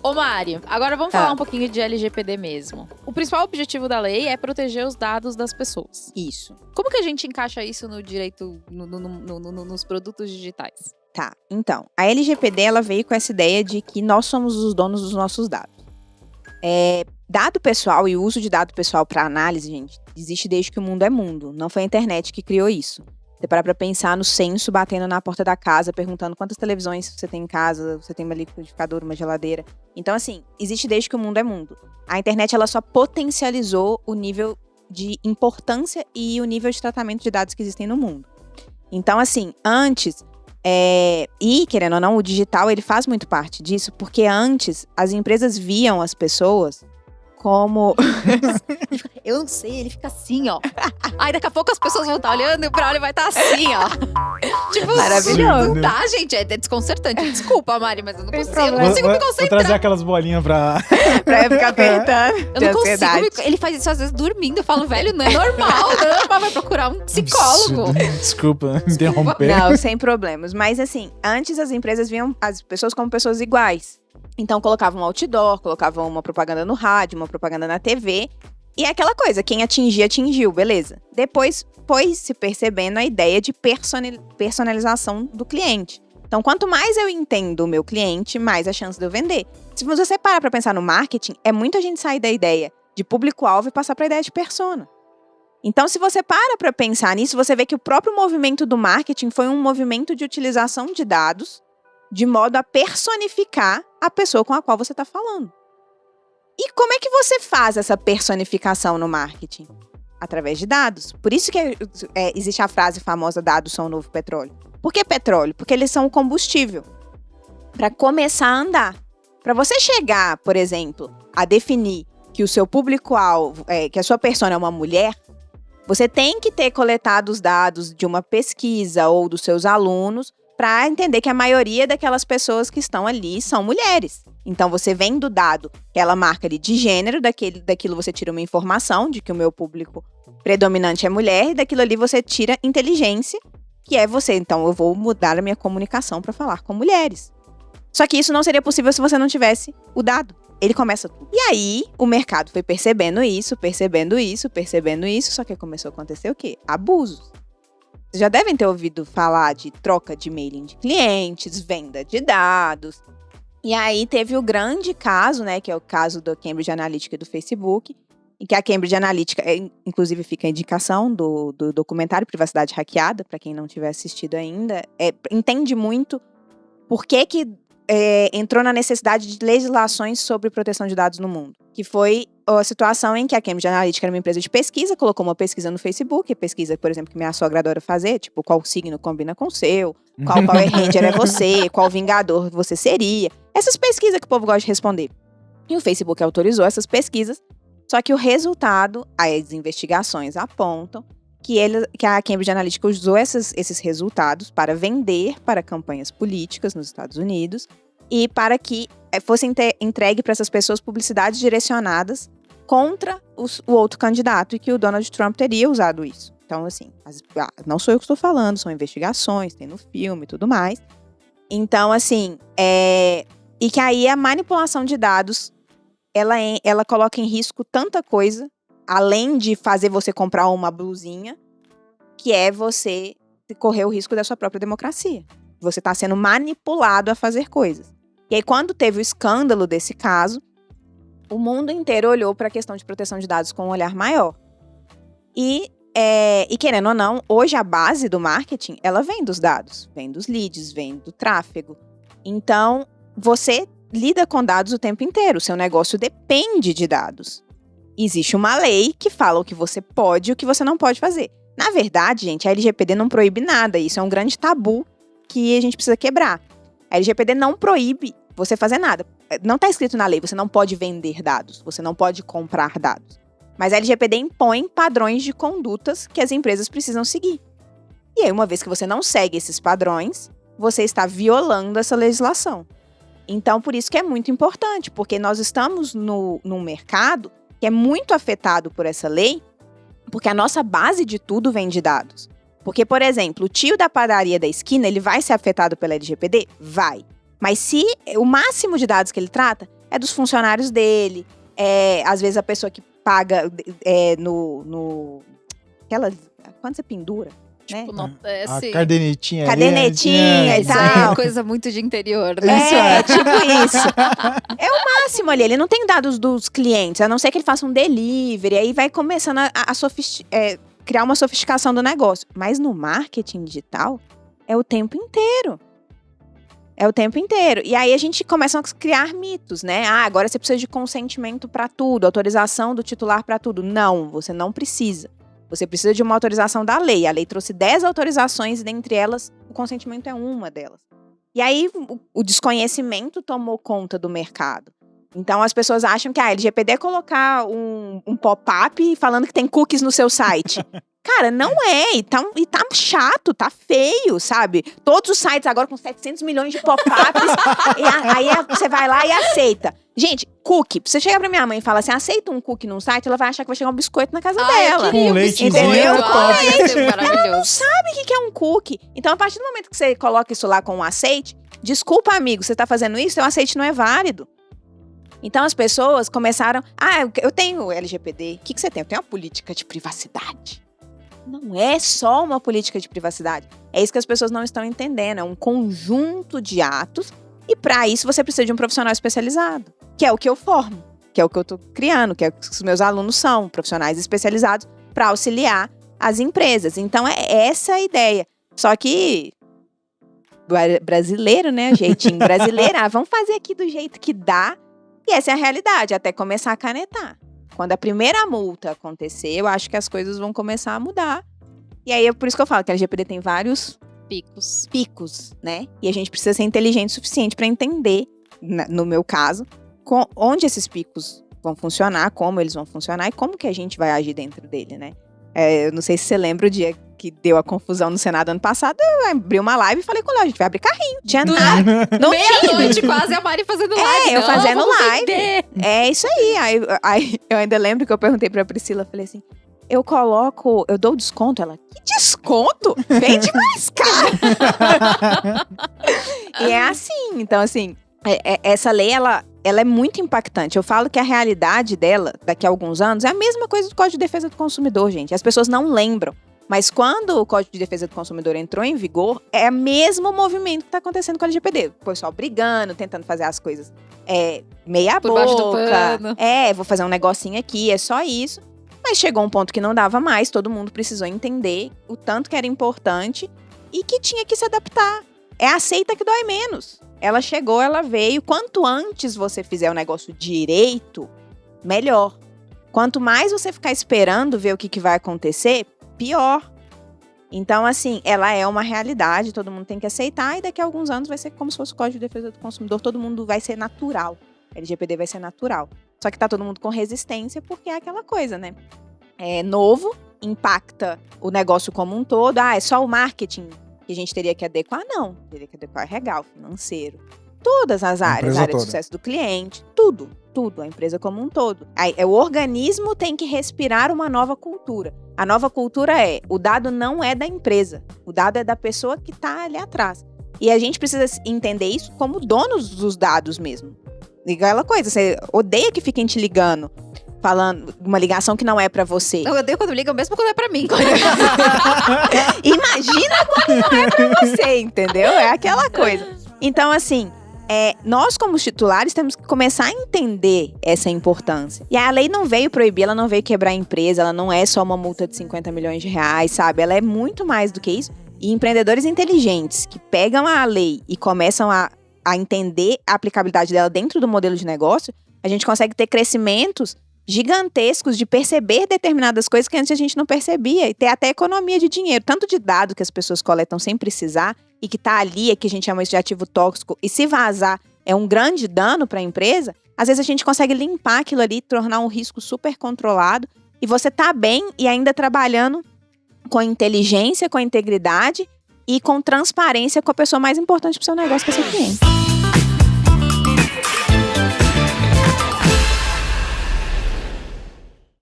Ô Mari, agora vamos falar um pouquinho de LGPD mesmo. O principal objetivo da lei é proteger os dados das pessoas. Isso. Como que a gente encaixa isso no direito, nos produtos digitais? Tá, então, a LGPD ela veio com essa ideia de que nós somos os donos dos nossos dados. Dado pessoal e o uso de dado pessoal para análise, gente, existe desde que o mundo é mundo. Não foi a internet que criou isso. Você parar pra pensar no censo, batendo na porta da casa, perguntando quantas televisões você tem em casa, você tem uma liquidificadora, uma geladeira. Então, assim, existe desde que o mundo é mundo. A internet, ela só potencializou o nível de importância e o nível de tratamento de dados que existem no mundo. Então, assim, antes... E, querendo ou não, o digital, ele faz muito parte disso, porque antes as empresas viam as pessoas como... Eu não sei, ele fica assim, ó. Aí daqui a pouco as pessoas vão estar olhando e o Braulio vai estar assim, ó. Tipo, maravilhoso. Não dá, gente, é desconcertante. Desculpa, Mari, mas eu não consigo me concentrar. Vou trazer aquelas bolinhas pra ficar apertando. Eu não consigo. Ele faz isso às vezes dormindo. Eu falo, velho, não é normal. Não é normal, vai procurar um psicólogo. Desculpa interromper. Não, sem problemas. Mas assim, antes as empresas viam as pessoas como pessoas iguais. Então colocavam um outdoor, colocavam uma propaganda no rádio, uma propaganda na TV. E é aquela coisa, quem atingiu, beleza. Depois foi se percebendo a ideia de personalização do cliente. Então, quanto mais eu entendo o meu cliente, mais a chance de eu vender. Se você parar pra pensar no marketing, é muito a gente sair da ideia de público-alvo e passar pra ideia de persona. Então, se você para pra pensar nisso, você vê que o próprio movimento do marketing foi um movimento de utilização de dados de modo a personificar a pessoa com a qual você está falando. E como é que você faz essa personificação no marketing? Através de dados. Por isso que existe a frase famosa, dados são o novo petróleo. Por que petróleo? Porque eles são o combustível para começar a andar. Para você chegar, por exemplo, a definir que o seu público-alvo, que a sua persona é uma mulher, você tem que ter coletado os dados de uma pesquisa ou dos seus alunos para entender que a maioria daquelas pessoas que estão ali são mulheres. Então, você vem do dado, que ela marca ali de gênero, daquilo você tira uma informação de que o meu público predominante é mulher, e daquilo ali você tira inteligência, que é você. Então, eu vou mudar a minha comunicação para falar com mulheres. Só que isso não seria possível se você não tivesse o dado. Ele começa tudo. E aí, o mercado foi percebendo isso, só que começou a acontecer o quê? Abusos. Vocês já devem ter ouvido falar de troca de mailing de clientes, venda de dados. E aí teve o grande caso, né, que é o caso do Cambridge Analytica e do Facebook, em que a Cambridge Analytica, inclusive fica a indicação do documentário Privacidade Hackeada, para quem não tiver assistido ainda, entende muito por que entrou na necessidade de legislações sobre proteção de dados no mundo. Que foi a situação em que a Cambridge Analytica era uma empresa de pesquisa, colocou uma pesquisa no Facebook, a pesquisa, por exemplo, que minha sogra adora fazer, tipo, qual signo combina com o seu, qual Power Ranger é você, qual Vingador você seria. Essas pesquisas que o povo gosta de responder. E o Facebook autorizou essas pesquisas, só que o resultado, as investigações apontam que a Cambridge Analytica usou esses resultados para vender para campanhas políticas nos Estados Unidos e para que fosse entregue para essas pessoas publicidades direcionadas contra o outro candidato e que o Donald Trump teria usado isso. Então, assim, não sou eu que estou falando, são investigações, tem no filme e tudo mais. Então, assim, e que aí a manipulação de dados, ela coloca em risco tanta coisa, além de fazer você comprar uma blusinha, que é você correr o risco da sua própria democracia. Você está sendo manipulado a fazer coisas. E aí, quando teve o escândalo desse caso, o mundo inteiro olhou para a questão de proteção de dados com um olhar maior. E querendo ou não, hoje a base do marketing, ela vem dos dados, vem dos leads, vem do tráfego. Então, você lida com dados o tempo inteiro, o seu negócio depende de dados. Existe uma lei que fala o que você pode e o que você não pode fazer. Na verdade, gente, a LGPD não proíbe nada, isso é um grande tabu que a gente precisa quebrar. A LGPD não proíbe você fazer nada. Não está escrito na lei, você não pode vender dados, você não pode comprar dados. Mas a LGPD impõe padrões de condutas que as empresas precisam seguir. E aí, uma vez que você não segue esses padrões, você está violando essa legislação. Então, por isso que é muito importante, porque nós estamos num mercado que é muito afetado por essa lei, porque a nossa base de tudo vem de dados. Porque, por exemplo, o tio da padaria da esquina, ele vai ser afetado pela LGPD? Vai. Mas se o máximo de dados que ele trata é dos funcionários dele. Às vezes a pessoa que paga quando você pendura, né? A cadernetinha. Cadernetinha e tal. É coisa muito de interior, né? É tipo isso. É o máximo ali. Ele não tem dados dos clientes, a não ser que ele faça um delivery. Aí vai começando a criar uma sofisticação do negócio. Mas no marketing digital, é o tempo inteiro. É o tempo inteiro. E aí a gente começa a criar mitos, né? Agora você precisa de consentimento para tudo, autorização do titular para tudo. Não, você não precisa. Você precisa de uma autorização da lei. A lei trouxe 10 autorizações e dentre elas, o consentimento é uma delas. E aí o desconhecimento tomou conta do mercado. Então as pessoas acham que a LGPD é colocar um pop-up falando que tem cookies no seu site. Cara, não é. E tá chato, tá feio, sabe? Todos os sites agora com 700 milhões de pop-ups. Aí você vai lá e aceita. Gente, cookie. Você chega pra minha mãe e fala assim, aceita um cookie num site, ela vai achar que vai chegar um biscoito na casa dela. Com leitinho. Maravilhoso. Não sabe o que é um cookie. Então, a partir do momento que você coloca isso lá com um aceite, desculpa, amigo, você tá fazendo isso, seu aceite não é válido. Então, as pessoas começaram... eu tenho LGPD. O que você tem? Eu tenho uma política de privacidade. Não é só uma política de privacidade. É isso que as pessoas não estão entendendo. É um conjunto de atos. E para isso você precisa de um profissional especializado. Que é o que eu formo. Que é o que eu estou criando. Que é o que os meus alunos são. Profissionais especializados para auxiliar as empresas. Então é essa a ideia. Só que... brasileiro, né? Jeitinho brasileiro. Vamos fazer aqui do jeito que dá. E essa é a realidade. Até começar a canetar. Quando a primeira multa acontecer, eu acho que as coisas vão começar a mudar. E aí é por isso que eu falo que a LGPD tem vários picos, né? E a gente precisa ser inteligente o suficiente para entender, no meu caso, onde esses picos vão funcionar, como eles vão funcionar e como que a gente vai agir dentro dele, né? Eu não sei se você lembra o dia que deu a confusão no Senado ano passado, eu abri uma live e falei com o Léo, a gente vai abrir carrinho. Tinha nada. Não meia-noite quase, a Mari fazendo live. Eu fazendo live. É isso aí. Aí eu ainda lembro que eu perguntei pra Priscila, falei assim, eu dou desconto? Ela, que desconto? Vende mais caro. E é assim, então assim, essa lei, ela é muito impactante. Eu falo que a realidade dela, daqui a alguns anos, é a mesma coisa do Código de Defesa do Consumidor, gente. As pessoas não lembram. Mas quando o Código de Defesa do Consumidor entrou em vigor, é o mesmo movimento que está acontecendo com a LGPD. O pessoal brigando, tentando fazer as coisas meia por boca. Baixo do pano. Vou fazer um negocinho aqui, é só isso. Mas chegou um ponto que não dava mais, todo mundo precisou entender o tanto que era importante e que tinha que se adaptar. É a aceita que dói menos. Ela chegou, ela veio. Quanto antes você fizer o negócio direito, melhor. Quanto mais você ficar esperando ver o que vai acontecer, pior. Então, assim, ela é uma realidade, todo mundo tem que aceitar e daqui a alguns anos vai ser como se fosse o Código de Defesa do Consumidor, todo mundo vai ser natural. LGPD vai ser natural. Só que tá todo mundo com resistência porque é aquela coisa, né? É novo, impacta o negócio como um todo. É só o marketing que a gente teria que adequar? Não. Teria que adequar legal, financeiro. Todas as áreas, área de sucesso do cliente, tudo, a empresa como um todo. O organismo tem que respirar uma nova cultura. A nova cultura o dado não é da empresa, o dado é da pessoa que está ali atrás. E a gente precisa entender isso como donos dos dados mesmo. Aquela coisa, você odeia que fiquem te ligando, falando uma ligação que não é pra você. Eu odeio quando ligam, mesmo quando é pra mim. Imagina quando não é pra você, entendeu? É aquela coisa. Então, assim, nós como titulares temos que começar a entender essa importância. E a lei não veio proibir, ela não veio quebrar a empresa, ela não é só uma multa de 50 milhões de reais, sabe? Ela é muito mais do que isso. E empreendedores inteligentes que pegam a lei e começam a entender a aplicabilidade dela dentro do modelo de negócio, a gente consegue ter crescimentos gigantescos de perceber determinadas coisas que antes a gente não percebia e ter até economia de dinheiro, tanto de dado que as pessoas coletam sem precisar e que tá ali, que a gente chama isso de ativo tóxico, e se vazar é um grande dano para a empresa, às vezes a gente consegue limpar aquilo ali, tornar um risco super controlado e você tá bem e ainda trabalhando com inteligência, com integridade e com transparência com a pessoa mais importante pro seu negócio, que é seu cliente.